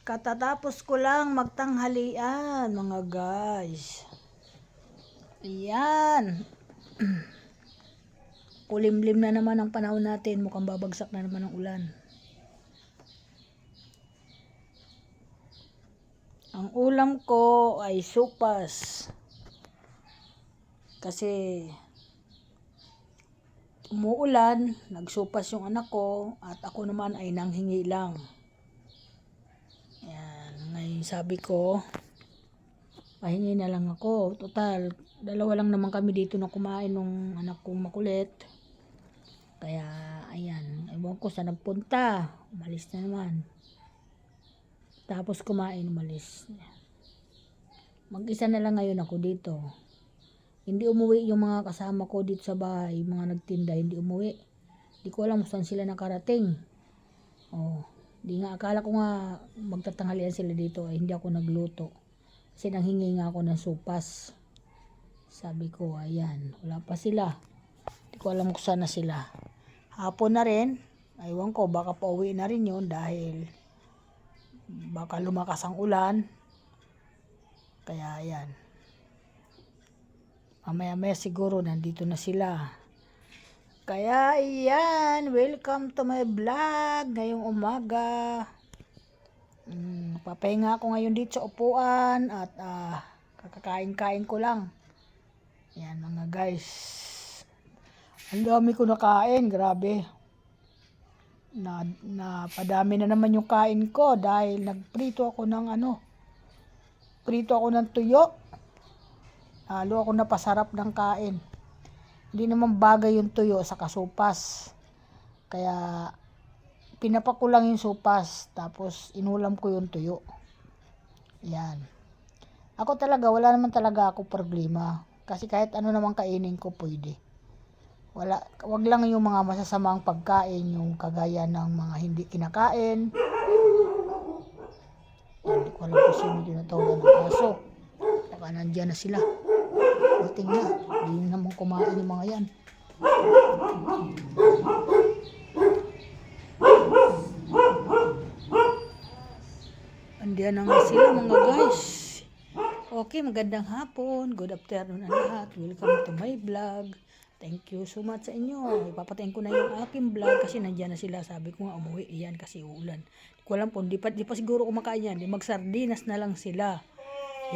Katatapos ko lang magtanghalian, mga guys. Ayan. Kulimlim na naman ang panahon natin. Mukhang babagsak na naman ang ulan. Ang ulam ko ay supas. Kasi umuulan, nagsupas yung anak ko at ako naman ay nanghingi lang. Ayan, ngayon sabi ko, pahingi na lang ako. Total, dalawa lang naman kami dito na kumain nung anak kong makulit. Kaya, ayan, ewan ko saan nagpunta. Umalis na naman. Tapos kumain, umalis. Mag-isa na lang ngayon ako dito. Hindi umuwi yung mga kasama ko dito sa bahay, mga nagtinda, hindi umuwi. Hindi ko alam kung saan sila nakarating. Oh, di nga, akala ko nga magtatanghalian sila dito, hindi ako nagluto. Kasi nanghingi nga ako ng supas. Sabi ko, ayan, wala pa sila. Hindi ko alam kung saan na sila. Hapon na rin, aywan ko, baka pauwi na rin yun dahil baka lumakas ang ulan. Kaya ayan. Mamaya-maya siguro nandito na sila. Kaya ayan, welcome to my vlog ngayong umaga. Papahinga ako ngayon dito sa upuan at kakakain-kain ko lang. Ayan mga guys. Ang dami ko nakain, grabe. Padami na naman yung kain ko dahil nagprito ako ng prito ako ng tuyo. Lalo ako napasarap ng kain. Hindi naman bagay yung tuyo sa kasupas. Kaya pinapak ko lang yung supas tapos inulam ko yung tuyo. Yan. Ako talaga, wala naman talaga ako problema. Kasi kahit ano naman kainin ko pwede. Wag lang yung mga masasamang pagkain, yung kagaya ng mga hindi kinakain. Hindi ko alam kung sino tinatawagan ng aso. Baka nandyan na sila. Buting na, hindi naman kumain yung mga yan. Andiyan na nga sila mga guys. Okay, magandang hapon. Good afternoon ang lahat. Welcome to my vlog. Thank you so much sa inyo. Ipapatayin ko na yung aking vlog kasi nandiyan na sila. Sabi ko nga umuwi iyan kasi uulan. Hindi ko alam po, di pa siguro kumakain yan. Di magsardinas na lang sila.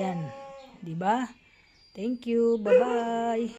Yan. Di ba? Thank you. Bye-bye.